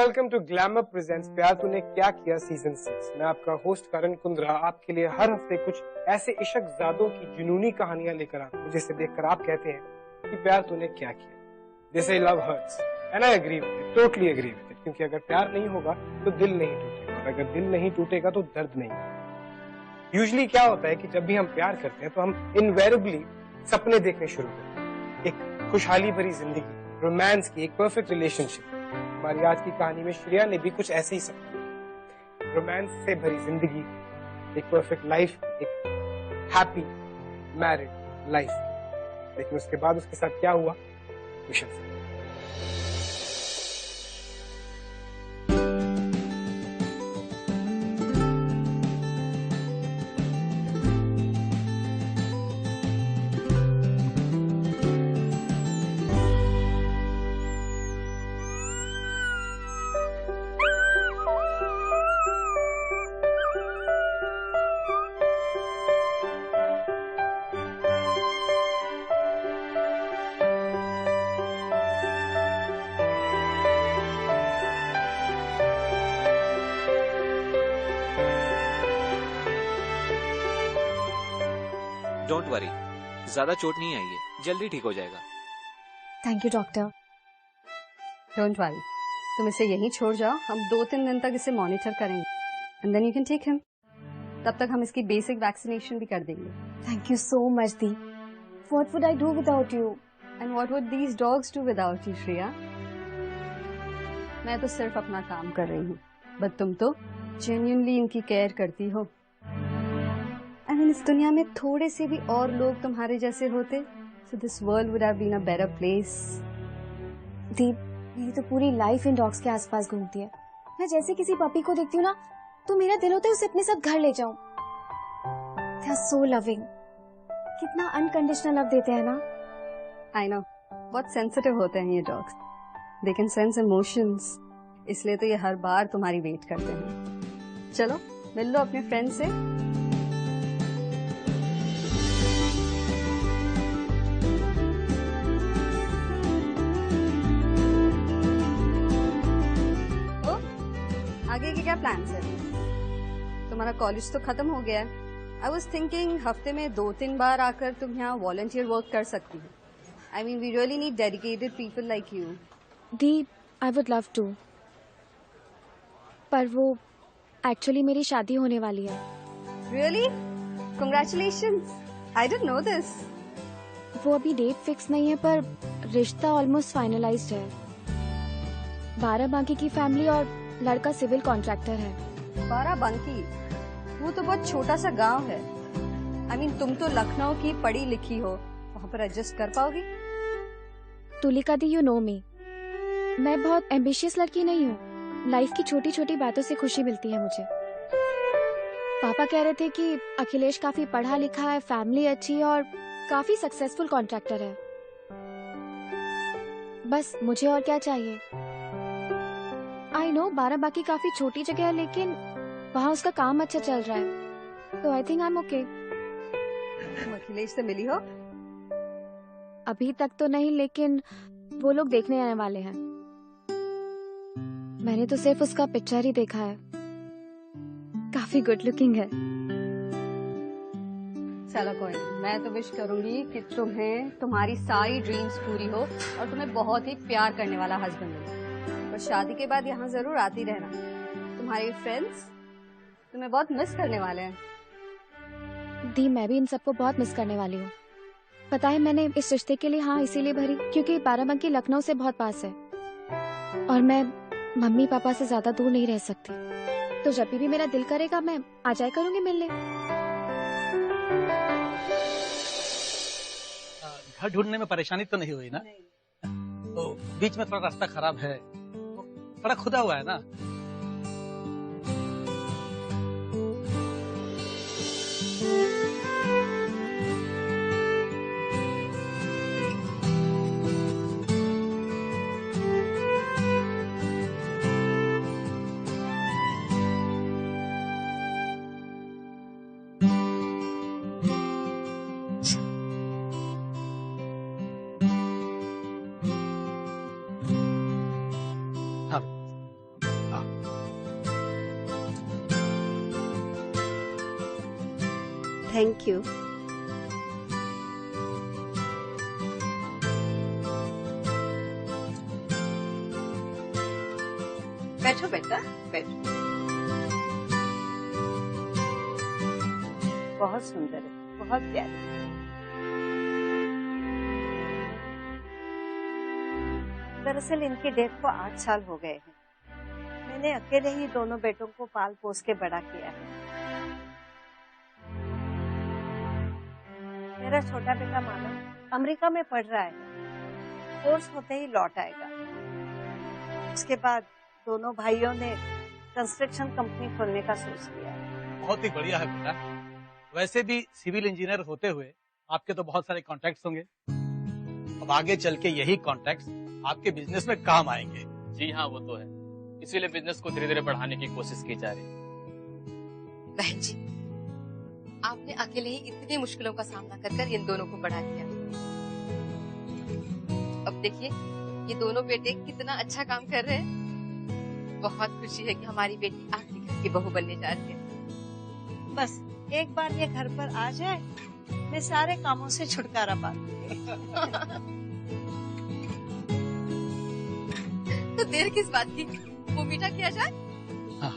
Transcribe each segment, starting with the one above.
Welcome to glamour presents प्यार तूने क्या किया सीजन 6। मैं आपका होस्ट करण कुंद्रा आपके लिए हर हफ्ते कुछ ऐसे इश्क ज़ादों की जुनूनी कहानियां लेकर आता हूं जिसे देखकर आप कहते हैं कि प्यार तूने क्या किया। जैसे love hurts and I agree with it, totally agree with it, क्योंकि अगर प्यार नहीं होगा तो दिल नहीं टूटेगा और अगर दिल नहीं टूटेगा तो दर्द नहीं होगा। यूजुअली क्या होता है कि जब भी हम प्यार करते हैं तो हम इनवेरिएबली सपने देखने शुरू करते हैं, एक खुशहाली भरी जिंदगी, रोमांस की, एक परफेक्ट रिलेशनशिप। हमारी आज की कहानी में श्रेया ने भी कुछ ऐसे ही सपने, रोमांस से भरी जिंदगी, एक परफेक्ट लाइफ, एक हैप्पी मैरिड लाइफ। लेकिन उसके बाद उसके साथ क्या हुआ, विशेष डोंट वरी, ज्यादा चोट नहीं आई है, जल्दी ठीक हो जाएगा। Thank you doctor. Don't worry, तुम इसे यहीं छोड़ जाओ, हम 2-3 दिन तक इसे मॉनिटर करेंगे and then you can take him. तब तक हम इसकी बेसिक वैक्सीनेशन भी कर देंगे। थैंक यू सो मच दी। What would I do without you and what would these dogs do without you Shreya. मैं तो सिर्फ अपना काम कर रही हूँ, बट तुम तो जेन्युइनली इनकी केयर करती हो। एंड इस दुनिया में थोड़े से भी और लोग तुम्हारे जैसे होते so this world would have been a better place। दीप, मेरी तो पूरी लाइफ इन डॉग्स के आसपास घूमती है। मैं जैसे किसी पपी को देखती हूँ ना, तो मेरा दिल होता है उसे अपने साथ घर ले जाऊं। They are so loving। कितना अनकंडीशनल लव देते हैं ना। I know, बहुत सेंसिटिव होते हैं ये dogs. They can sense emotions, इसलिए तो ये हर बार तुम्हारी वेट करते हैं। चलो मिल लो अपने फ्रेंड से। आगे के क्या प्लान्स है? तुम्हारा कॉलेज तो खत्म हो गया है। आई वॉज थिंकिंग हफ्ते में 2-3 बार आकर तुम यहाँ वॉलंटियर वर्क कर सकती हो। I mean we really need dedicated people like you. दी, आई वुड लव टू, पर वो एक्चुअली मेरी शादी होने वाली है। Really? Congratulations, I didn't know this. वो अभी डेट फिक्स नहीं है, पर रिश्ता ऑलमोस्ट फाइनलाइज्ड है। बाराबांकी की फैमिली और लड़का सिविल कॉन्ट्रैक्टर है। बाराबांकी? वो तो बहुत छोटा सा गांव है। आई मीन तुम तो लखनऊ की पढ़ी लिखी हो, वहाँ पर एडजस्ट कर पाओगी? तुलिका दी, यू नो मी, मैं बहुत एम्बिशियस लड़की नहीं हूँ। लाइफ की छोटी छोटी बातों से खुशी मिलती है मुझे। पापा कह रहे थे कि अखिलेश काफी पढ़ा लिखा है, फैमिली अच्छी और काफी सक्सेसफुल कॉन्ट्रैक्टर है। बस मुझे और क्या चाहिए। आई नो बाराबांकी काफी छोटी जगह है, लेकिन वहाँ उसका काम अच्छा चल रहा है, तो I think I am okay. तुम अखिलेश से मिली हो? अभी तक तो नहीं, लेकिन वो लोग देखने आने वाले हैं। मैंने तो सिर्फ उसका पिक्चर ही देखा है, काफी गुड लुकिंग है। चलो कोई नहीं, मैं तो विश करूंगी कि तुम्हें तुम्हारी सारी ड्रीम्स पूरी हो और तुम्हें बहुत ही प्यार करने वाला हस्बैंड मिले। पर शादी के बाद यहाँ जरूर आती रहना। तुम्हारे फ्रेंड्स तुम्हें बहुत मिस करने वाले हैं। दी, मैं भी इन सबको बहुत मिस करने वाली हूँ। पता है, मैंने इस रिश्ते के लिए हाँ इसीलिए भरी क्योंकि बाराबांकी लखनऊ से बहुत पास है और मैं मम्मी पापा से ज्यादा दूर नहीं रह सकती। तो जब भी मेरा दिल करेगा मैं आ जाया करूंगी मिलने। घर ढूंढने में परेशानी तो नहीं हुई ना? तो बीच में थोड़ा रास्ता खराब है, थोड़ा खुदा हुआ है ना? Thank you. बैठो बेटा, बैठो। बहुत सुंदर है, बहुत प्यारी। दरअसल इनकी डेथ को 8 साल हो गए हैं। मैंने अकेले ही दोनों बेटों को पाल पोस के बड़ा किया है। मेरा छोटा बेटा मानव अमेरिका में पढ़ रहा है, कोर्स होते ही लौट आएगा। उसके बाद दोनों भाइयों ने कंस्ट्रक्शन कंपनी खोलने का सोच लिया है। बहुत ही बढ़िया है बेटा। वैसे भी सिविल इंजीनियर होते हुए आपके तो बहुत सारे कॉन्टैक्ट्स होंगे। अब आगे चल के यही कॉन्टैक्ट्स आपके बिजनेस में काम आएंगे। जी हाँ, वो तो है, इसीलिए बिजनेस को धीरे धीरे बढ़ाने की कोशिश की जा रही है। बहन जी, आपने अकेले ही इतनी मुश्किलों का सामना कर इन दोनों को बढ़ा दिया। अब देखिए ये दोनों बेटे कितना अच्छा काम कर रहे हैं। बहुत खुशी है कि हमारी बेटी आपके घर की बहू बनने जा रही है। बस एक बार ये घर पर आ जाए, मैं सारे कामों से छुटकारा पा लूंगी। तो देर किस बात की, वो मीठा किया जाए। हाँ,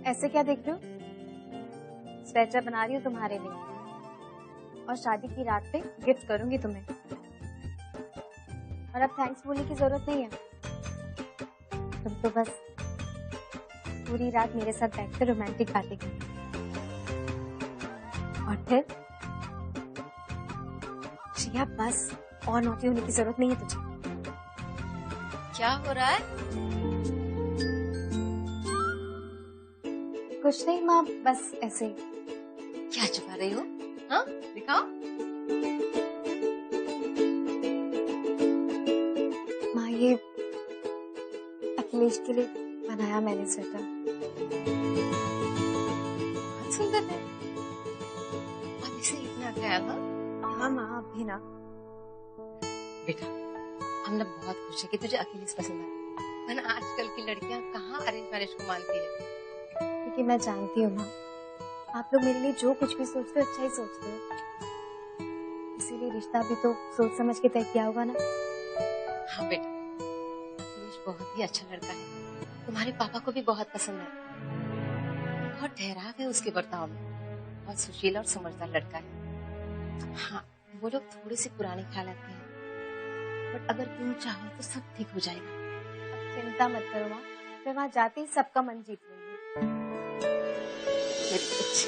ऐसे क्या देख रहे हो? स्वेटर बना रही हूँ तुम्हारे लिए, और शादी की रात पे गिफ्ट करूंगी तुम्हें। और अब थैंक्स बोलने की जरूरत नहीं है, तुम तो बस पूरी रात मेरे साथ बैठकर रोमांटिक बातें करो। और फिर श्रिया, बस और नौटी होने की जरूरत नहीं है तुझे। क्या हो रहा है? कुछ नहीं माँ, बस ऐसे ही। क्या छुपा रही हो? हाँ, दिखाओ। माँ, ये अखिलेश के लिए बनाया मैंने स्वेटर। बहुत सुंदर है। अब इसे इतना ख्याल? हाँ माँ, अभी ना। बेटा, हम लोग बहुत खुश है कि तुझे अखिलेश पसंद आया। वरना आजकल की लड़कियां कहाँ अरेंज मैरिज को मानती है। क्योंकि मैं जानती हूँ माँ, आप लोग मेरे लिए जो कुछ भी सोचते हो अच्छा ही सोचते हो। इसीलिए रिश्ता भी तो सोच समझ के तय किया होगा ना। हाँ बेटा, अखिलेश बहुत ही अच्छा लड़का है। तुम्हारे पापा को भी बहुत पसंद है। बहुत ठहराव है उसके बर्ताव में। बहुत सुशील और समझदार लड़का है। हाँ, वो लोग थोड़े से पुराने ख्याल आते हैं, बट अगर तुम चाहो तो सब ठीक हो जाएगा। अब चिंता मत करो माँ, मैं वहाँ जाते ही सबका मन जीत लूंगी। मेरी बच्ची।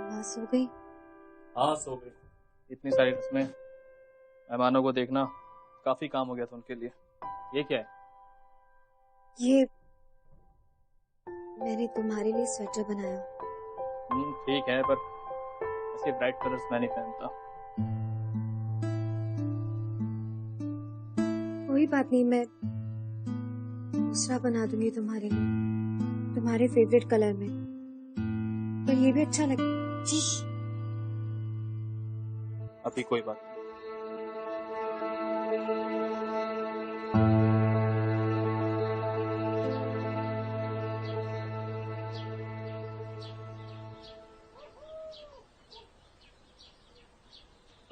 माँ सो गई? हाँ, सो गई। इतनी सारी रस्में, मेहमानों को देखना काफी काम हो गया था उनके लिए। ये क्या है? ये मैंने तुम्हारे लिए स्वेटर बनाया। ठीक है, पर ऐसे ब्राइट कलर्स मैं नहीं पहनता। कोई बात नहीं, मैं दूसरा बना दूंगी तुम्हारे लिए, तुम्हारे फेवरेट कलर में। पर ये भी अच्छा लगेगा। अभी कोई बात नहीं।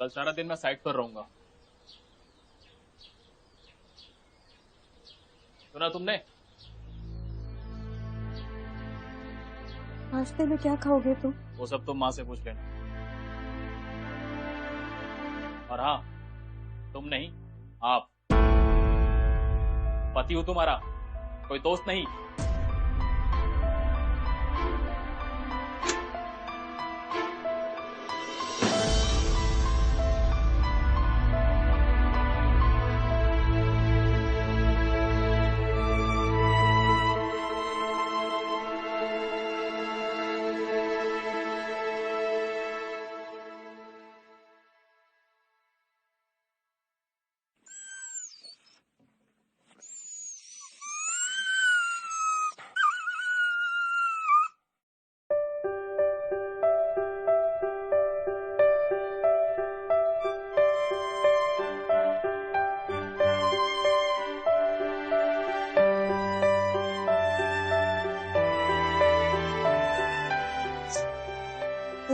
कल सारा दिन मैं साइट पर रहूंगा। सुना तुमने? नाश्ते में क्या खाओगे तुम? वो सब तुम माँ से पूछ लेना। और हाँ, तुम नहीं, आप। पति हो तुम्हारा, कोई दोस्त नहीं।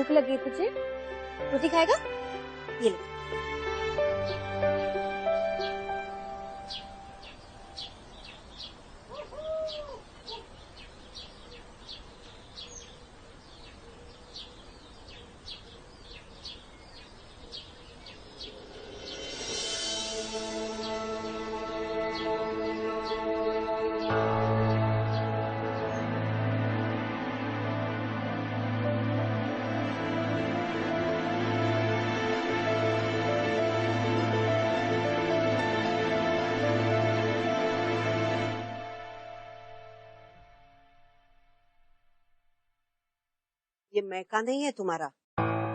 भूख लगी तुझे? रोटी खाएगा? ये ले। ये मैका नहीं है तुम्हारा,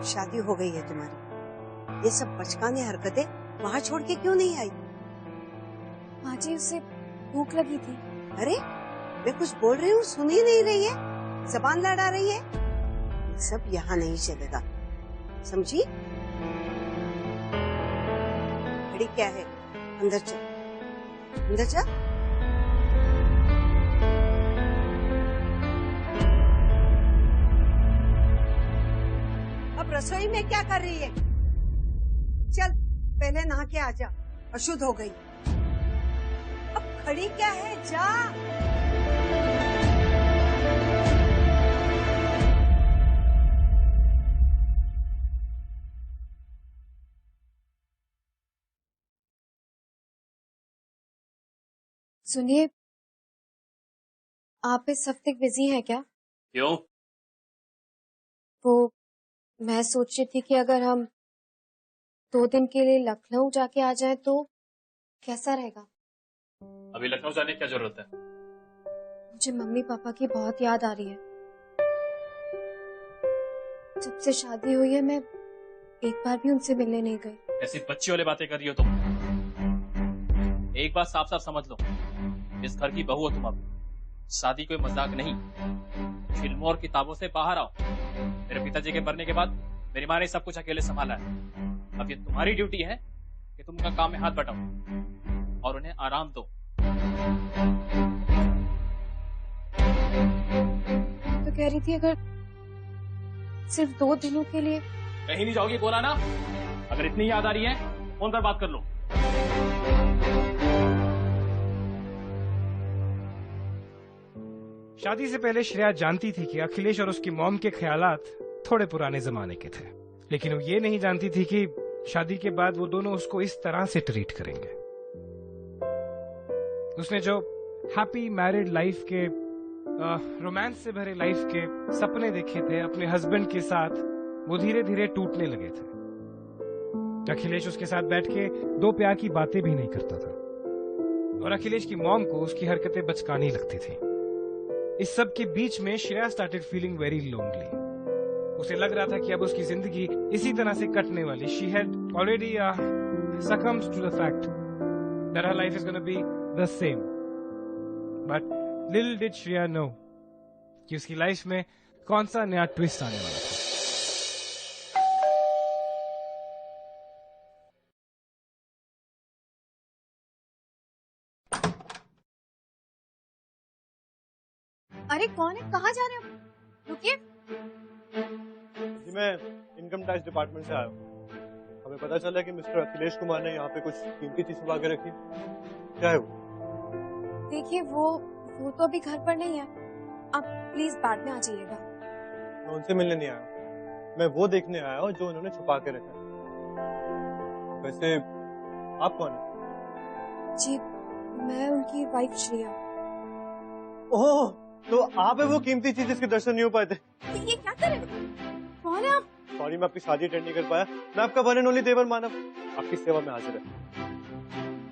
शादी हो गई है तुम्हारी। ये सब बचकाने हरकतें वहाँ छोड़ के क्यों नहीं आई? माँ जी उसे भूख लगी थी। अरे मैं कुछ बोल रही हूँ, सुन ही नहीं रही है, जबान लड़ा रही है। ये सब यहाँ नहीं चलेगा, समझी? खड़ी क्या है? अंदर चल, अंदर चल। अब रसोई में क्या कर रही है? चल पहले नहा के आ जा, अशुद्ध हो गई। अब खड़ी क्या है, जा। सुनिए, आप इस हफ्ते बिजी हैं क्या? क्यों? वो मैं सोच रही थी कि अगर हम 2 दिन के लिए लखनऊ जाके आ जाएं तो कैसा रहेगा? अभी लखनऊ जाने की क्या जरूरत है? मुझे मम्मी पापा की बहुत याद आ रही है। जब से शादी हुई है मैं एक बार भी उनसे मिलने नहीं गई। ऐसी बच्ची वाली बातें कर रही हो तुम। एक बात साफ साफ समझ लो, इस घर की बहू हो तुम। अब शादी कोई मजाक नहीं। फिल्मों और किताबों से बाहर आओ। मेरे पिताजी के मरने के बाद मेरी माँ ने सब कुछ अकेले संभाला है। अब ये तुम्हारी ड्यूटी है कि तुम उनका काम में हाथ बटाओ और उन्हें आराम दो। तो कह रही थी अगर सिर्फ 2 दिनों के लिए। कहीं नहीं जाओगी, बोला ना। अगर इतनी याद आ रही है फोन पर बात कर लो। शादी से पहले श्रेया जानती थी कि अखिलेश और उसकी मॉम के ख्यालात थोड़े पुराने जमाने के थे, लेकिन वो ये नहीं जानती थी कि शादी के बाद वो दोनों उसको इस तरह से ट्रीट करेंगे। उसने जो हैप्पी मैरिड लाइफ के रोमांस से भरे लाइफ के सपने देखे थे अपने हस्बैंड के साथ, वो धीरे धीरे टूटने लगे थे। अखिलेश उसके साथ बैठ के 2 प्यार की बातें भी नहीं करता था और अखिलेश की मॉम को उसकी हरकतें बचकानी लगती थी। इस सब के बीच में Shreya started feeling very lonely. उसे लग रहा था कि अब उसकी जिंदगी इसी तरह से कटने वाली। She had already succumbed to the fact that her life is going to be the same. But little did Shreya know कि उसकी लाइफ में कौन सा नया ट्विस्ट आने वाला था। अरे कौन है, कहाँ जा रहे हो? रुकिए। जी मैं इनकम टैक्स डिपार्टमेंट से आया हूँ। हमें पता चला कि मिस्टर अखिलेश कुमार ने यहाँ पे कुछ कीमती चीज छुपा के रखी। क्या है वो? देखिए वो तो अभी घर पर नहीं है, आप प्लीज बाद में आ जाइएगा। मैं उनसे मिलने नहीं आया, मैं वो देखने आया हूँ जो उन्होंने छुपा के रखा है। वैसे आप कौन है? जी मैं उनकी वाइफ श्रेया। ओह, तो आप है वो कीमती चीज जिसके दर्शन नहीं हो पाए थे। ये क्या कर रहे हो? कौन है आप? सॉरी मैं आपकी शादी अटेंड नहीं कर पाया। मैं आपका वन एंड ओनली देवर मानव आपकी सेवा में हाजिर है।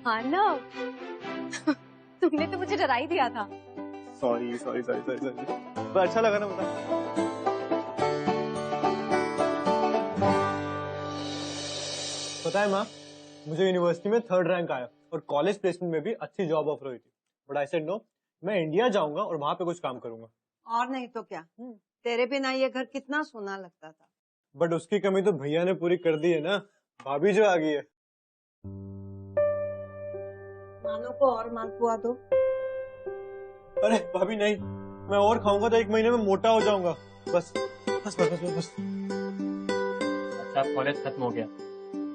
मानव तुमने तो मुझे डरा ही दिया था। Sorry sorry sorry sorry sorry, तो अच्छा लगा ना बता। पता है माँ, मुझे यूनिवर्सिटी में 3rd रैंक आया और कॉलेज प्लेसमेंट में भी अच्छी जॉब ऑफर हुई थी। बट आई सेड नो, मैं इंडिया जाऊंगा और वहां पे कुछ काम करूंगा। और नहीं तो क्या, तेरे बिना ये घर कितना सोना लगता था। बट उसकी कमी तो भैया ने पूरी कर दी है ना, भाभी जो आ गई है। मानो को और मालपुआ दो। अरे भाभी नहीं, मैं और खाऊंगा तो 1 महीने में मोटा हो जाऊंगा। बस बस बस बस बस, बस। साहब कॉलेज खत्म हो गया,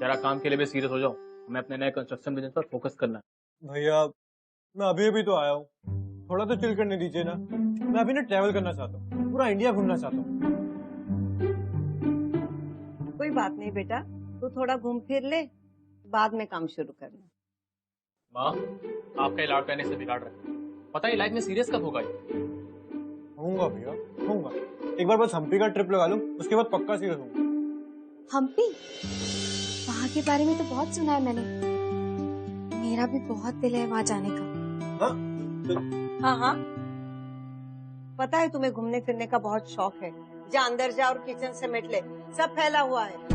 जरा काम के लिए भी सीरियस हो जाओ। हमें अपने नए कंस्ट्रक्शन बिजनेस पर फोकस करना है। भैया मैं अभी अभी तो आया हूँ, थोड़ा तो चिल करने दीजिए ना। मैं अभी ना ट्रैवल करना चाहता हूँ, पूरा इंडिया घूमना चाहता हूँ। कोई बात नहीं बेटा, तू थोड़ा घूम फिर ले, बाद में काम शुरू करना। माँ, आपका ये लाड़ पहने से बिगाड़ रहे, पता है लाइफ में सीरियस कब होगा ये? होऊंगा भैया, होऊंगा। एक बार बस हम्पी का ट्रिप लगा लूं, उसके बाद पक्का सीरियस होऊंगा। हम्पी? वहाँ के बारे में तो बहुत सुना है मैंने। मेरा भी बहुत दिल है वहाँ जाने का। हाँ हाँ, पता है तुम्हें घूमने फिरने का बहुत शौक है। जा अंदर जा और किचन से मिट ले, सब फैला हुआ है।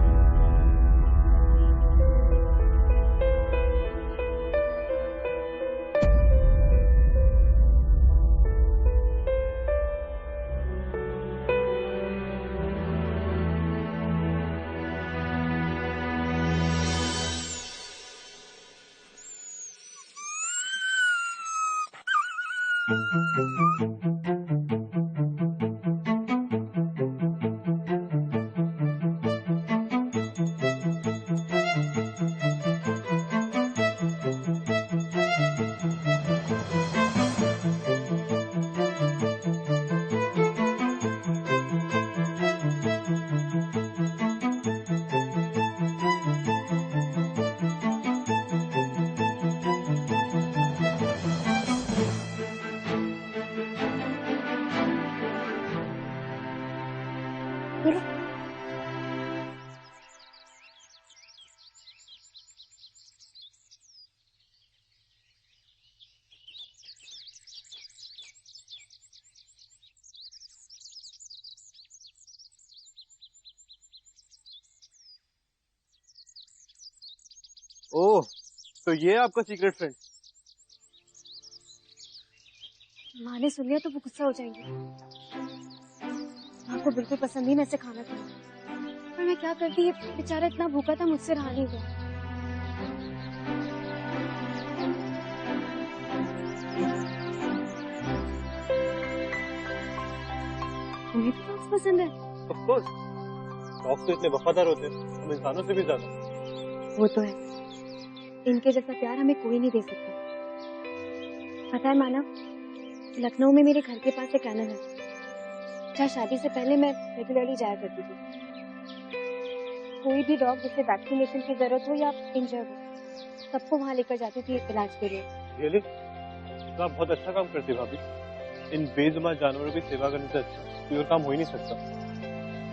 ओह, तो ये आपका सीक्रेट फ्रेंड? माँ ने सुन लिया तो वो गुस्सा हो जाएंगे। माँ को बिल्कुल पसंद नहीं मैं ऐसे खाना खाना, पर मैं क्या करती, ये बेचारा इतना भूखा था, मुझसे रहा नहीं गया। तुम्हें भी डॉग्स पसंद है? ऑफ कोर्स, डॉग्स तो इतने वफादार होते हैं, हम इंसानों से भी ज्यादा। वो तो है, इनके जैसा प्यार हमें कोई नहीं दे सकता। पता है मानव, लखनऊ में मेरे घर के पास एक कैनल है, जहाँ शादी से पहले मैं रेगुलरली जाया करती थी। कोई भी डॉग जिसे वैक्सीनेशन की जरूरत हो या इंजर्ड हो, सबको वहाँ लेकर जाती थी इलाज के लिए। रियली? तो आप बहुत अच्छा काम करती भाभी। इन बेजुबान जानवरों की सेवा करने से अच्छा कोई और काम हो ही नहीं सकता।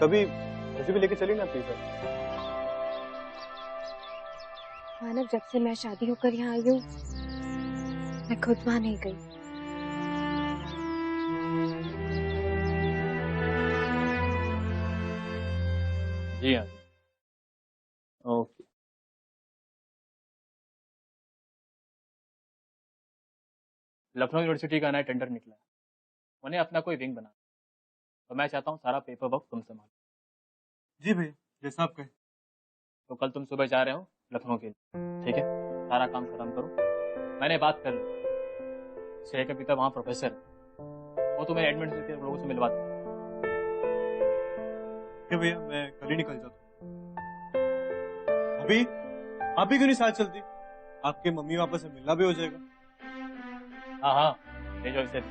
कभी मुझे भी लेके चली ना प्लीज। मानव, जब से मैं शादी होकर यहाँ आई हूँ, मैं खुद वहाँ नहीं गई। जी हाँ, ओके। लखनऊ यूनिवर्सिटी का नया टेंडर निकला है, उन्हें अपना कोई विंग बना, तो मैं चाहता हूँ सारा पेपर वर्क तुम संभालो। जी भैया, जैसा आप कहें। तो कल तुम सुबह जा रहे हो लखनऊ के लिए, ठीक है? सारा काम खत्म करो। मैंने बात कर ली, शेख के पिता वहाँ प्रोफेसर है, वो तुम्हें एडमिशन के लोगों से मिलवा दे। भैया मैं कल ही निकल जाता हूँ। अभी आप भी क्यों नहीं साथ चलती? आपके मम्मी पापा से मिलना भी हो जाएगा। हाँ हाँ, ले जाओ इसे भी,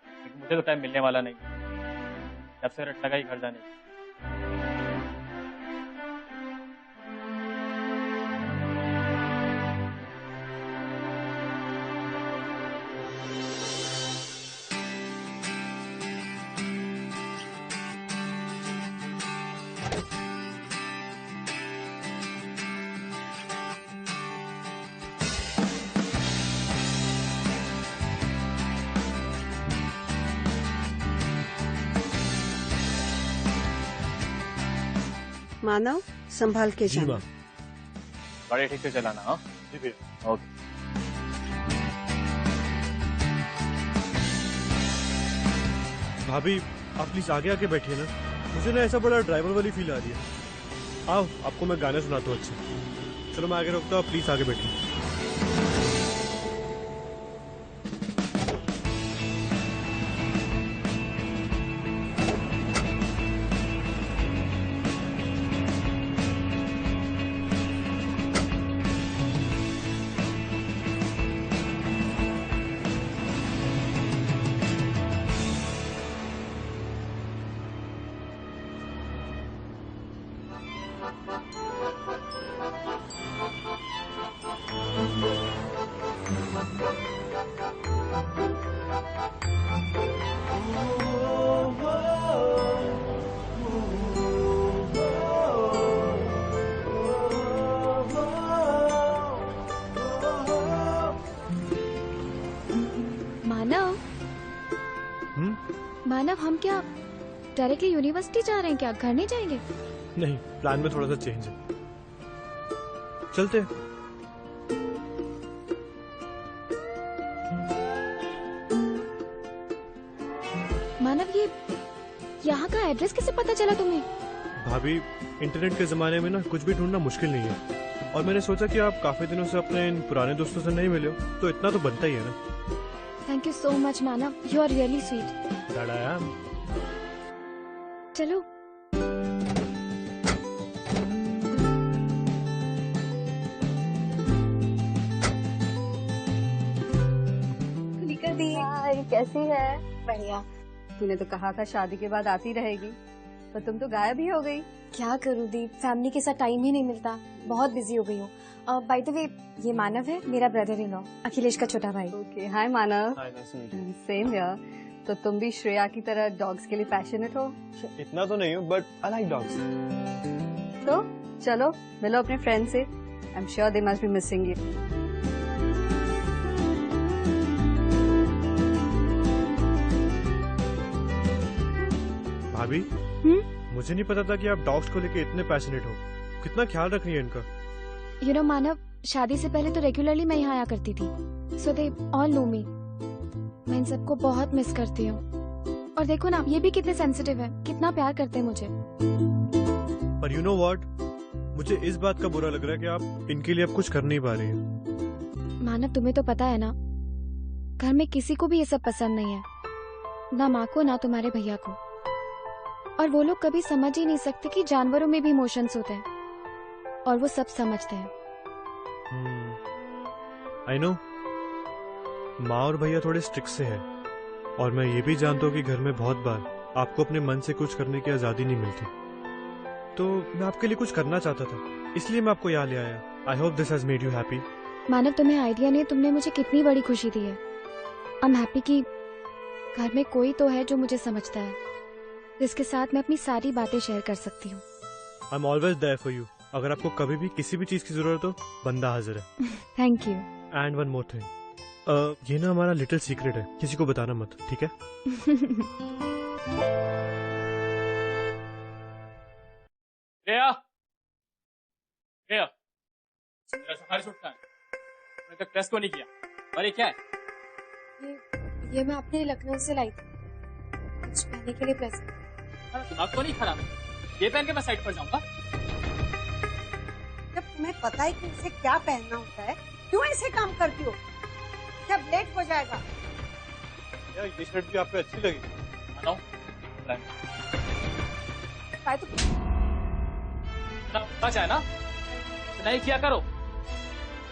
क्योंकि मुझे तो टाइम मिलने वाला नहीं, जब से रट्टा का ही घर जाने। मानव, संभाल के जी जाना। माँ। गाड़ी ठीक से चलाना। हाँ जी भैया। ओके। भाभी आप प्लीज आगे आके बैठिए ना, मुझे ना ऐसा बड़ा ड्राइवर वाली फील आ रही है। आओ आपको मैं गाने सुनाता हूँ अच्छे। चलो मैं आगे रुकता हूँ, प्लीज आगे बैठिए। मानव, हम क्या डायरेक्टली यूनिवर्सिटी जा रहे हैं क्या? घर नहीं जाएंगे? नहीं, प्लान में थोड़ा सा चेंज है। चलते हैं। मानव, ये यहाँ का एड्रेस कैसे पता चला तुम्हें? भाभी, इंटरनेट के जमाने में ना कुछ भी ढूंढना मुश्किल नहीं है, और मैंने सोचा कि आप काफी दिनों से अपने इन पुराने दोस्तों से नहीं मिले हो, तो इतना तो बनता ही है ना। Thank you so much Manav, you are really sweet. That I am. चलो। तुलिका दी, कैसी है? बढ़िया। तूने तो कहा था शादी के बाद आती रहेगी, पर तुम तो गायब ही हो गई। क्या करूँ दी, फैमिली के साथ टाइम ही नहीं मिलता, बहुत बिजी हो गई हूँ। बाय द वे, ये मानव है, मेरा ब्रदर इन लॉ, अखिलेश का छोटा भाई। Okay, hi Manav. Hi, nice to meet you. Same यार। तो तुम भी श्रेया की तरह डॉग्स के लिए पैशनेट हो? इतना तो नहीं हूँ, बट आई लाइक डॉग्स। तो चलो मिलो अपने फ्रेंड से। I am sure they must be missing you. भाभी, मुझे नहीं पता था कि आप डॉग्स को लेके इतने पैशनेट हो। कितना ख्याल रख रही है इनका। यू नो मानव, शादी से पहले तो रेगुलरली मैं यहाँ आया करती थी, सो दे ऑल नो मी। मैं इन सबको बहुत मिस करती हूँ। और देखो ना, ये भी कितने सेंसिटिव है, कितना प्यार करते हैं मुझे। पर यू नो व्हाट, मुझे इस बात का बुरा लग रहा है कि आप इनके लिए अब कुछ कर नहीं पा रही हैं। मानव, तुम्हें तो पता है ना, घर में किसी को भी ये सब पसंद नहीं है, ना माँ को ना तुम्हारे भैया को। और वो लोग कभी समझ ही नहीं सकते कि जानवरों में भी इमोशंस होते हैं, और वो सब समझते हैं। आई नो, माँ और भैया थोड़े स्ट्रिक्ट से हैं, और मैं ये भी जानता हूँ कि घर में बहुत बार आपको अपने मन से कुछ करने की आजादी नहीं मिलती। तो मैं आपके लिए कुछ करना चाहता था, इसलिए मैं आपको यहाँ ले आया। I hope this has made you happy. Manav, तुम्हें आइडिया नहीं, तुमने मुझे कितनी बड़ी खुशी दी है। आई एम हैप्पी कि घर में कोई तो है जो मुझे समझता है, जिसके साथ मैं अपनी सारी बातें शेयर कर सकती हूँ। I am always there for you. अगर आपको कभी भी किसी भी चीज की जरूरत हो, बंदा हाजिर है। Thank you. And one more thing, ये ना हमारा लिटिल सीक्रेट है, किसी को बताना मत, ठीक है? श्रेया, श्रेया, मेरा सफारी सूट कहाँ है? मैंने तक प्रेस को नहीं किया। और ये क्या है? ये मैं अपने लखनऊ से लाई थी, कुछ पहनने के लिए प्रेस। दिमाग तो नहीं खराब है? ये पहन के मैं साइड पर जाऊंगा? जब तुम्हें पता है कि इसे क्या पहनना होता है, क्यों ऐसे काम करती हो? सब लेट हो जाएगा। यार, ये शर्ट भी आप पे अच्छी लगी। तो बचा है ना, तो नहीं किया करो।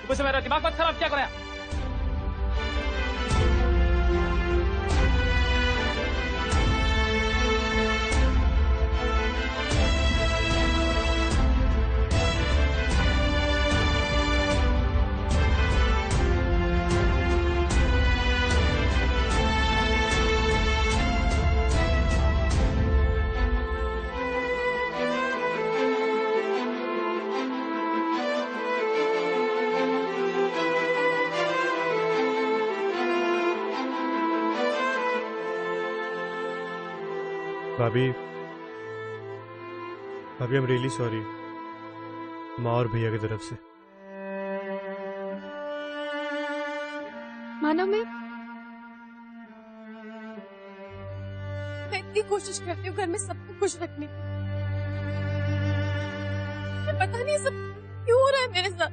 सुबह से मेरा दिमाग मत खराब किया करो यार। भाभी, भाभी, आई एम रियली सॉरी, माँ और भैया की तरफ से। मानव, मैं इतनी कोशिश करती हूँ घर में सबको खुश रखने की, पता नहीं सब क्यों हो रहा है मेरे साथ।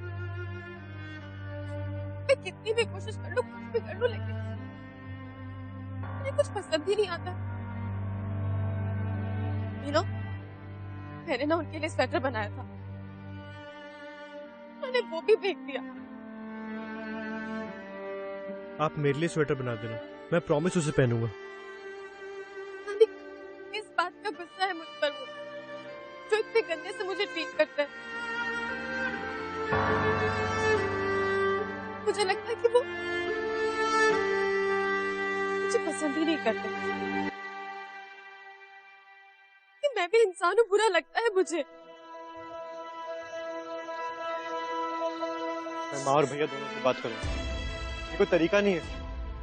मैं कितनी भी कोशिश कर लूं, कुछ भी कर लूं, लेकिन मुझे कुछ पसंद ही नहीं आता। You know, मैंने ना उनके लिए स्वेटर बनाया था, मैंने वो भी फेंक दिया। आप मेरे लिए स्वेटर बना देना, मैं प्रॉमिस उसे पहनूंगा। इस बात का गुस्सा है मुझ पर, वो जो इतने गंदे से मुझे ट्रीट करता है। मुझे पसंद ही नहीं करते। कि मैं भी इंसान हूँ, बुरा लगता है मुझे। मैं माँ और भैया दोनों से बात करूंगा। ये कोई तरीका नहीं है।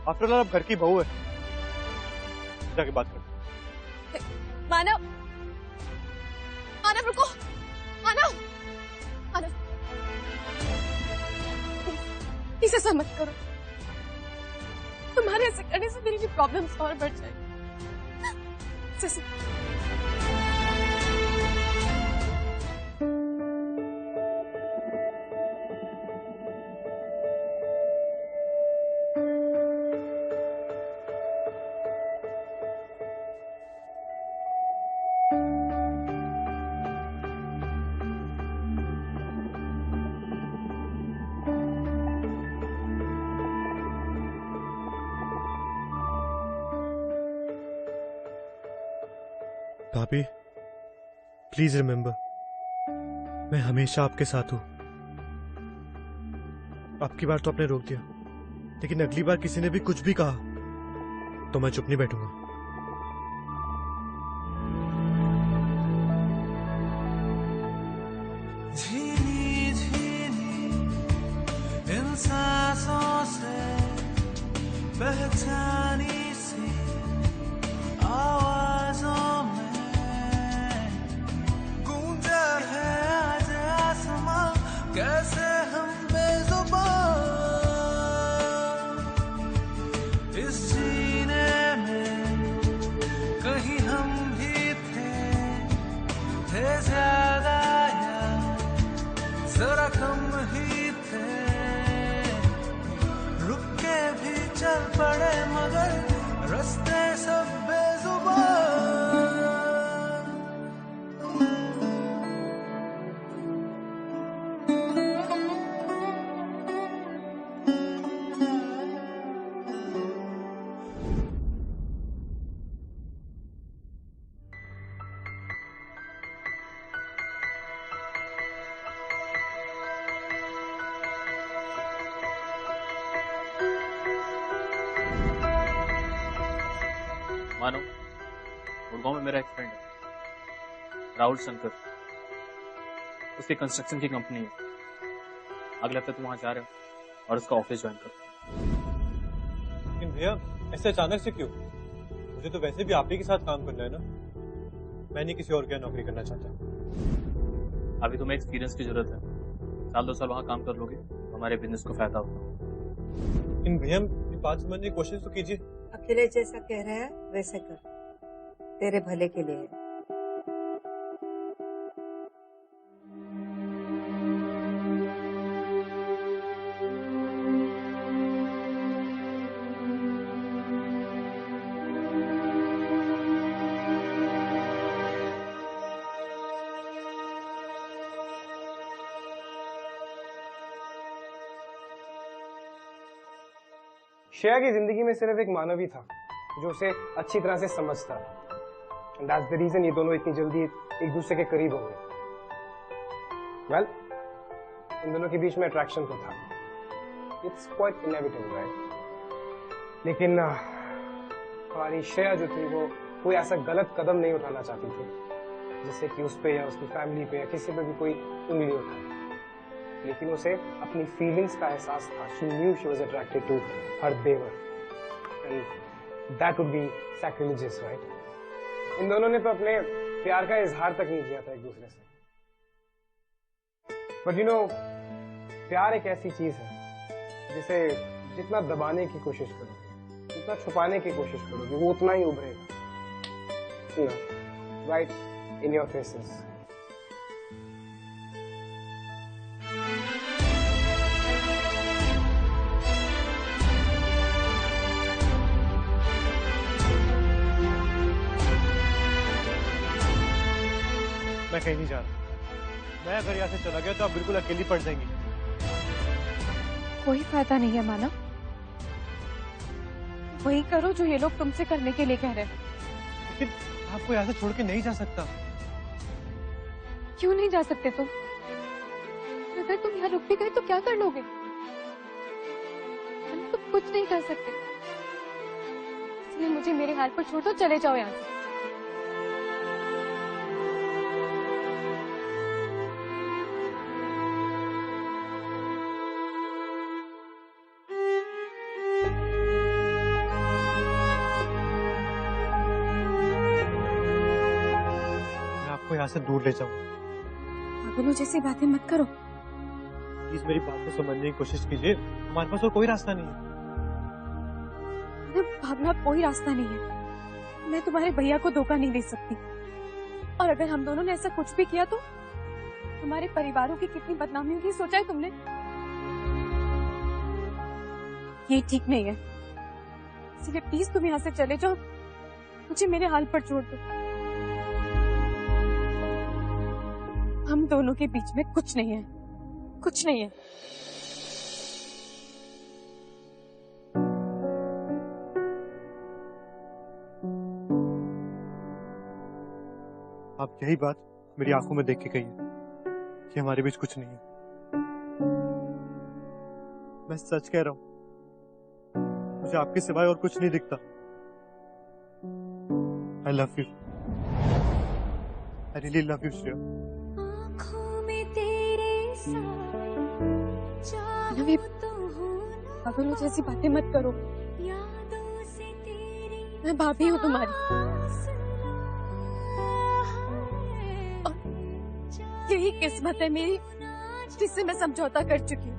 आफ्टर ऑल आप घर की बहू है। जाके बात कर। मानव, मानव रुको, मानव, मानव, इसे ऐसा मत करो। तुम्हारे ऐसे करने से मेरी भी प्रॉब्लम्स और बढ़ जाएगी। भाभी, प्लीज रिमेम्बर, मैं हमेशा आपके साथ हूं। आपकी बार तो आपने रोक दिया, लेकिन अगली बार किसी ने भी कुछ भी कहा तो मैं चुप नहीं बैठूंगा। झीनी झीनी इन सांसों से पहचानी सी आवाजों कैसे हम बेजुबान इस सीने में कहीं हम भी थे ज्यादा या जरा कम ही थे, रुक के भी चल पड़े मगर रास्ते सब बेजुबान। मानो, गुड़गांव में मेरा एक फ्रेंड है राहुल शंकर, उसकी कंस्ट्रक्शन की कंपनी है। अगले हफ्ते तुम वहां जा रहे हो और उसका ऑफिस ज्वाइन करो। लेकिन भैया ऐसे अचानक से क्यों? मुझे तो वैसे भी आप ही के साथ काम करना है ना। मैं नहीं किसी और के यहाँ नौकरी करना चाहता। अभी तुम्हें एक्सपीरियंस की जरूरत है। 1-2 साल वहां काम कर लोगे तो हमारे बिजनेस को फायदा होगा। लेकिन भैया बात समझने की कोशिश तो कीजिए। अखिलेश जैसा कह रहे हैं वैसे कर, तेरे भले के लिए। श्रेया की जिंदगी में सिर्फ एक मानव ही था जो उसे अच्छी तरह से समझता था। And that's the reason ये दोनों इतनी जल्दी एक दूसरे के करीब हो गए। Well, इन दोनों के बीच में अट्रैक्शन तो था। It's quite inevitable, right? लेकिन हमारी श्रेया जो थी वो कोई ऐसा गलत कदम नहीं उठाना चाहती थी जिससे कि उस पे या उसकी फैमिली पे या किसी पे भी कोई उंगली उठाए। लेकिन उसे अपनी फीलिंग्स का एहसास था। She knew she was attracted to her they were, and that would be sacrilegious, right? इन दोनों ने तो अपने प्यार का इजहार तक नहीं किया था एक दूसरे से। But you know, प्यार एक ऐसी चीज है जिसे जितना दबाने की कोशिश करोगे, जितना छुपाने की कोशिश करोगे, वो उतना ही उभरेगा। You know, right in your faces. मैं कहीं नहीं जा रहा। मैं अगर यहाँ से चला गया तो आप बिल्कुल अकेली पड़ जाएंगी। कोई फायदा नहीं है मानव, वही करो जो ये लोग तुमसे करने के लिए कह रहे हैं। लेकिन आपको यहाँ से छोड़ के नहीं जा सकता। क्यों नहीं जा सकते तुम? अगर तुम यहाँ रुक भी गए तो क्या कर लोगे? हम तो कुछ नहीं कर सकते। इसलिए मुझे मेरे हाल पर छोड़ दो, चले जाओ यहाँ से। मैं आपको यहाँ से दूर ले जाऊंगा। पागलों जैसी बातें मत करो। प्लीज मेरी बात को समझने की कोशिश कीजिए, हमारे पास और कोई रास्ता नहीं है। भागना कोई रास्ता नहीं है। मैं तुम्हारे भैया को धोखा नहीं दे सकती, और अगर हम दोनों ने ऐसा कुछ भी किया तो हमारे परिवारों की कितनी बदनामी होगी, सोचा है तुमने? ये ठीक नहीं है, इसलिए प्लीज तुम यहाँ से चले जाओ, मुझे मेरे हाल पर छोड़ दो। हम दोनों के बीच में कुछ नहीं है, कुछ नहीं है। आप यही बात मेरी आंखों में देख के कहिए कि हमारे बीच कुछ नहीं है। मैं सच कह रहा हूं, मुझे आपके सिवाय और कुछ नहीं दिखता। I love you. I really love you, Shreya. नवीन, पागलों जैसी बातें मत करो। मैं भाभी हूँ तुम्हारी, और यही किस्मत है मेरी जिससे मैं समझौता कर चुकी हूँ।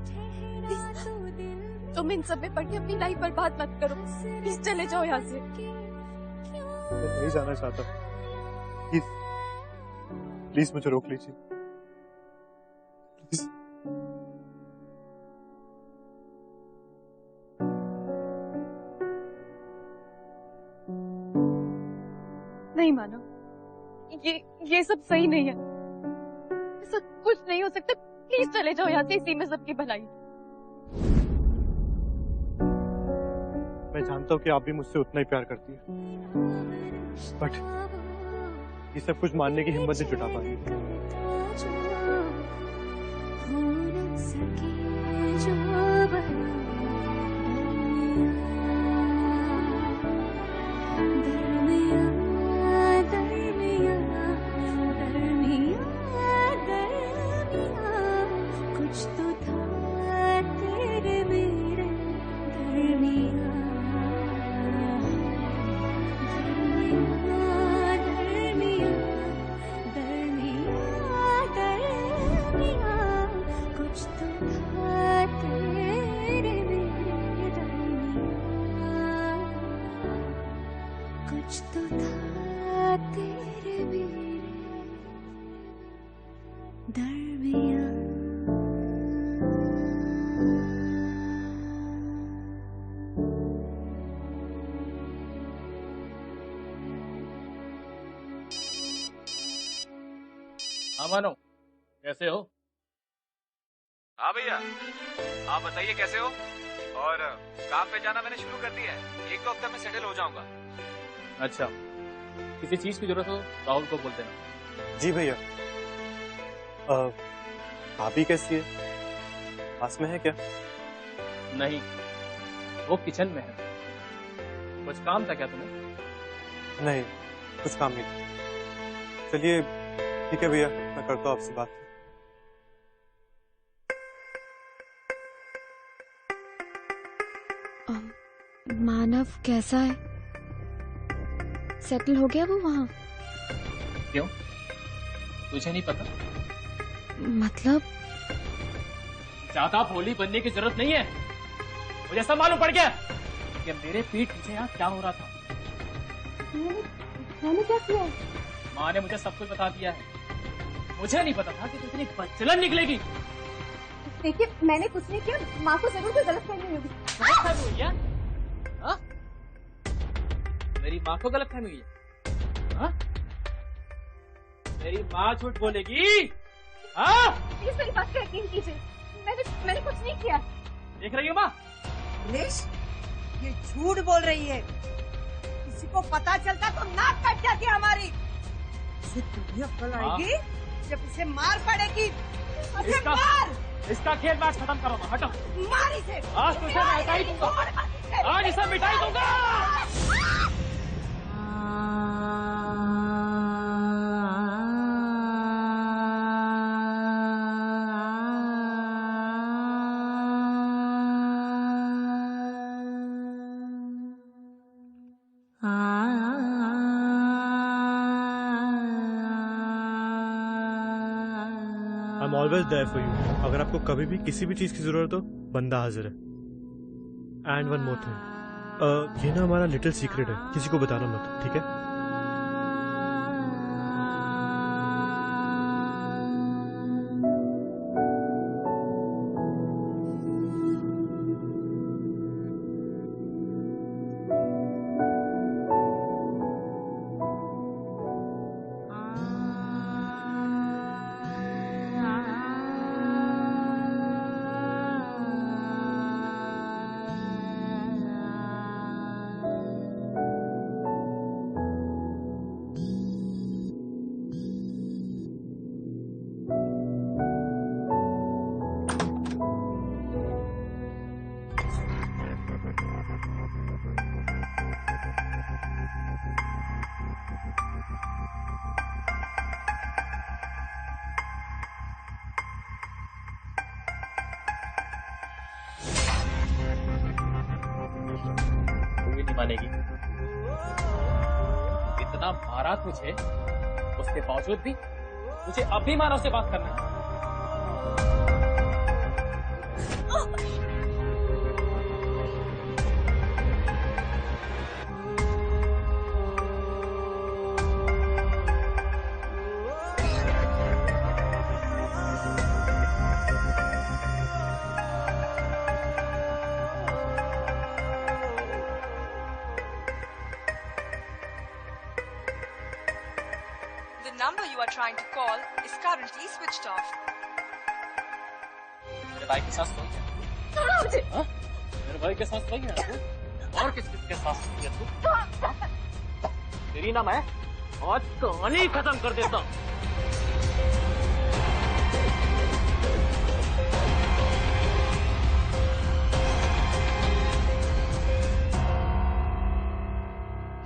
तुम इन सब में पड़ के अपनी लाइफ बर्बाद मत करो, प्लीज चले जाओ यहाँ से। मैं नहीं जाना चाहता, प्लीज मुझे रोक लीजिए, प्लीज। नहीं मानो, ये सब सही नहीं है, ऐसा कुछ नहीं हो सकता। प्लीज चले जाओ यहाँ से, इसी में सबकी भलाई। मैं जानता हूँ कि आप भी मुझसे उतना ही प्यार करती है, बट ये सब कुछ मानने की हिम्मत नहीं जुटा पा रही। हाँ मानो, कैसे हो? हाँ भैया, आप बताइए कैसे हो? और काम पे जाना मैंने शुरू कर दिया है, 1-2 हफ्ते में सेटल हो जाऊंगा। अच्छा, किसी चीज की जरूरत हो राहुल को बोल देना। जी भैया। भाभी कैसी है, पास में है क्या? नहीं, वो किचन में है। कुछ काम था क्या तुम्हें? नहीं, कुछ काम नहीं था। चलिए ठीक है भैया, मैं करता हूँ आपसे बात। मानव कैसा है? सेटल हो गया वो वहाँ? क्यों, तुझे नहीं पता? मतलब ज्यादा भोली बनने की जरूरत नहीं है, मुझे सब मालूम पड़ गया कि मेरे पीठ पीछे यहाँ क्या हो रहा था। मैंने क्या किया? माँ ने मुझे सब कुछ बता दिया है। मुझे नहीं पता था कि तू इतनी बदचलन निकलेगी। देखिए, मैंने कुछ नहीं किया, माँ को जरूर कोई गलतफहमी हुई होगी। गलतफहमी हुई है? हाँ? मेरी माँ को गलतफहमी हुई है? हाँ? मेरी माँ झूठ बोलेगी? हाँ? प्लीज मेरी बात पे यकीन कीजिए, मैंने कुछ नहीं किया। देख रही हो माँ? निश, ये झूठ बोल रही है। किसी को पता चलता तो नाक कट जाती हमारी। इसे तुम्हें अक्ल आएगी जब इसे मार पड़ेगी। इसका खेल मैच खत्म करो, हटो। मार इसे। आज तुझे मैं मिटाई दूंगा, आज इसे मिटाई दूंगा। I am always there for you. अगर आपको कभी भी किसी भी चीज की जरूरत हो, बंदा हाजिर है। एंड वन मोर थिंग, ये ना हमारा लिटिल सीक्रेट है, किसी को बताना मत, ठीक है? मानेगी। इतना मारा तुझे, उसके बावजूद भी मुझे अब भी मानव से बात करना है। The number you are trying to call is currently switched off. मेरे भाई के साथ सोई है? छोड़ो मुझे। हाँ? मेरे भाई के साथ सोई है तू? और किसके साथ सोई है तू? तेरी ना मैं आज कहानी खत्म कर देता हूँ।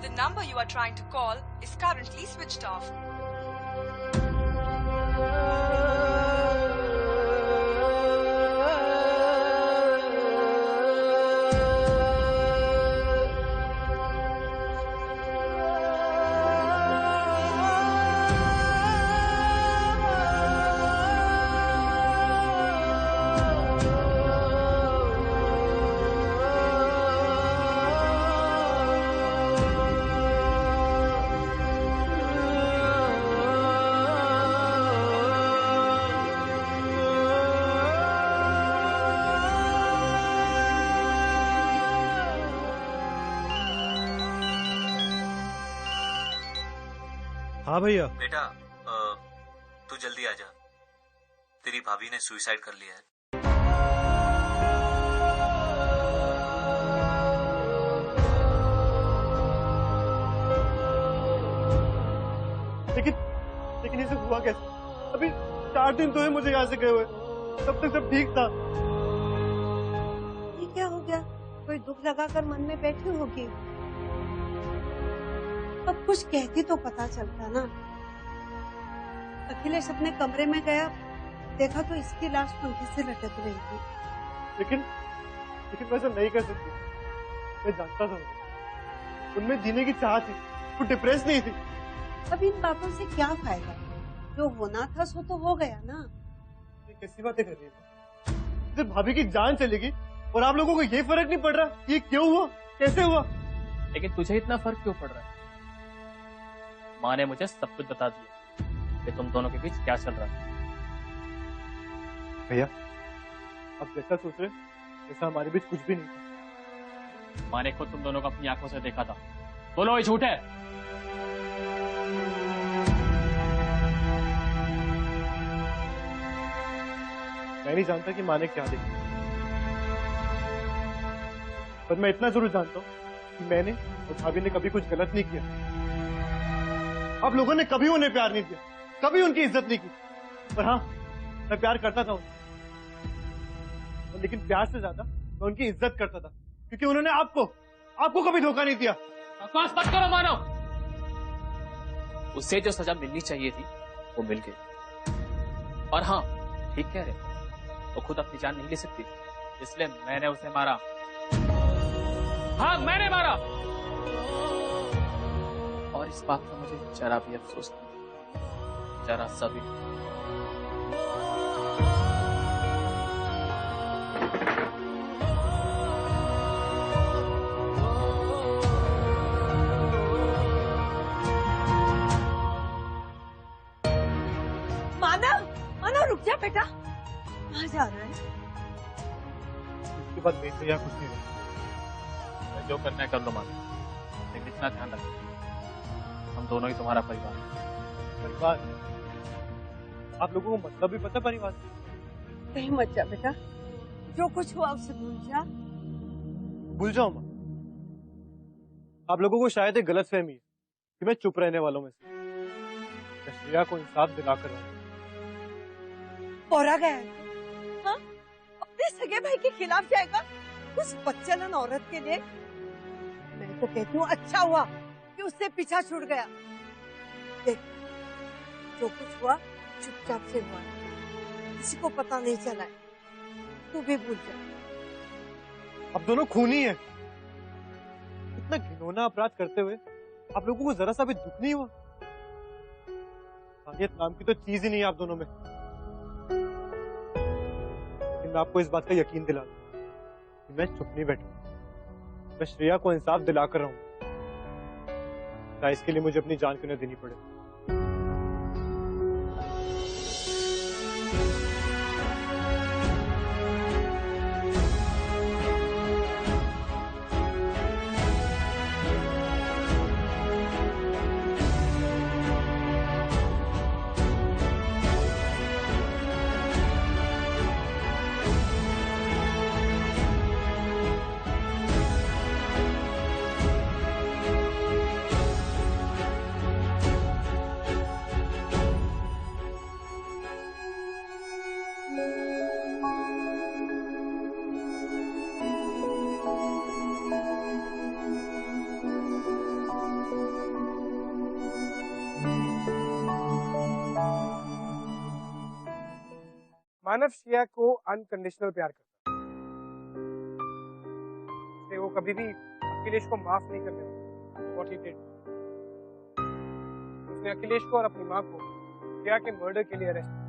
The number you are trying to call is currently switched off. हाँ भैया। बेटा तू जल्दी आ जा, तेरी भाभी ने सुसाइड कर लिया है। लेकिन ये सब हुआ कैसे? अभी 4 दिन तो है मुझे यहाँ से गए हुए, तब तक सब ठीक था। ये क्या हो गया? कोई दुख लगाकर मन में बैठी होगी। अब कुछ कहती तो पता चलता ना। अखिलेश अपने कमरे में गया, देखा तो इसकी लाश पंखे से लटक रही थी। लेकिन मैं ऐसा नहीं कर सकती। मैं जानता था उनमें जीने की चाह थी, वो डिप्रेस नहीं थी। अब इन बातों से क्या फायदा? जो होना था सो तो हो गया ना। ये कैसी बातें कर रही है? सिर्फ भाभी की जान चलेगी और आप लोगों को ये फर्क नहीं पड़ रहा ये क्यों हुआ, कैसे हुआ? लेकिन तुझे इतना फर्क क्यों पड़ रहा है? माँ ने मुझे सब कुछ बता दिया कि तुम दोनों के बीच क्या चल रहा है। भैया अब जैसा सोच रहे वैसा हमारे बीच कुछ भी नहीं था। माँ ने खुद तुम दोनों को अपनी आंखों से देखा था। बोलो ये झूठ है? मैं नहीं जानता कि माँ ने क्या देखा, पर मैं इतना जरूर जानता हूँ कि मैंने और भाभी ने कभी कुछ गलत नहीं किया। आप लोगों ने कभी उन्हें प्यार नहीं दिया, कभी उनकी इज्जत नहीं की। पर हाँ, मैं प्यार करता था उन्हें, लेकिन प्यार से ज्यादा मैं उनकी इज्जत करता था, क्योंकि उन्होंने आपको कभी धोखा नहीं दिया। बकवास मत करो मानव। उसे जो सजा मिलनी चाहिए थी वो मिल गई। और हाँ, ठीक कह रहे, वो खुद अपनी जान नहीं ले सकती, इसलिए मैंने उसे मारा। हाँ, मैंने मारा। इस बात का मुझे जरा भी अफसोस नहीं, जरा सा भी। मानव रुक जा बेटा, कहाँ जा रहा है? इसके बाद बेटे या कुछ नहीं होगा। जो करना है कर लो मानो, लेकिन इतना ध्यान रखना हम दोनों ही तुम्हारा परिवार हैं। परिवार? आप लोगों को मतलब भी पता परिवार? कहीं मत जा बेटा, जो कुछ हुआ उसे भूल जा। भूल जाओ माँ? आप लोगों को शायद एक गलतफहमी है कि मैं चुप रहने वालों में से। मैं श्रेया को इंसाफ दिलाकर रहा हूँ। बोरा गया है, हाँ? अपने सगे भाई के खिलाफ जाएगा उस बच्चलन औरत के लिए? मैं तो कहती हूँ अच्छा हुआ कि उससे पीछा छूट गया। देख, जो कुछ हुआ चुपचाप से हुआ, किसी को पता नहीं चला है, तू भी भूल जा। आप दोनों खूनी हैं। इतना घिनौना अपराध करते हुए आप लोगों को जरा सा भी दुख नहीं हुआ? इंसानियत नाम की तो चीज ही नहीं है आप दोनों में। लेकिन मैं आपको इस बात का यकीन दिला दूं कि मैं चुप नहीं बैठूंगा। मैं श्रेया को इंसाफ दिलाकर रहूंगा, चाहे इसके लिए मुझे अपनी जान क्यों न देनी पड़े। मानव श्रेया को अनकंडीशनल प्यार करता है। वो कभी भी अखिलेश को माफ नहीं करने वाला। What he did, उसने अखिलेश को और अपनी माँ को श्रेया के मर्डर के लिए अरेस्ट किया।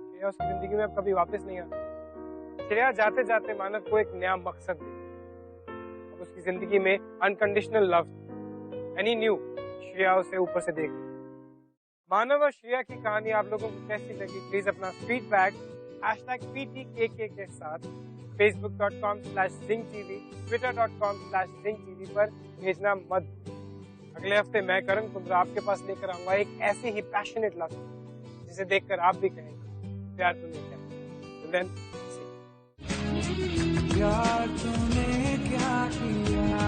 श्रेया उसकी जिंदगी में अब कभी वापस नहीं आता। श्रेया जाते जाते मानव को एक नया मकसद दे। अब उसकी जिंदगी में unconditional love, any new Shreya उसे ऊपर से देख। मानव और श्रेया की कहानी आप लोगों को कैसी लगी? प्लीज अपना फीडबैक #PTKK के साथ facebook.com/ZingTV, twitter.com/ZingTV पर भेजना मत। अगले हफ्ते मैं करण कुंद्रा आपके पास लेकर आऊंगा एक ऐसी ही पैशनेट लव जिसे देखकर आप भी कहेंगे प्यार तूने क्या किया। प्यार तूने क्या किया।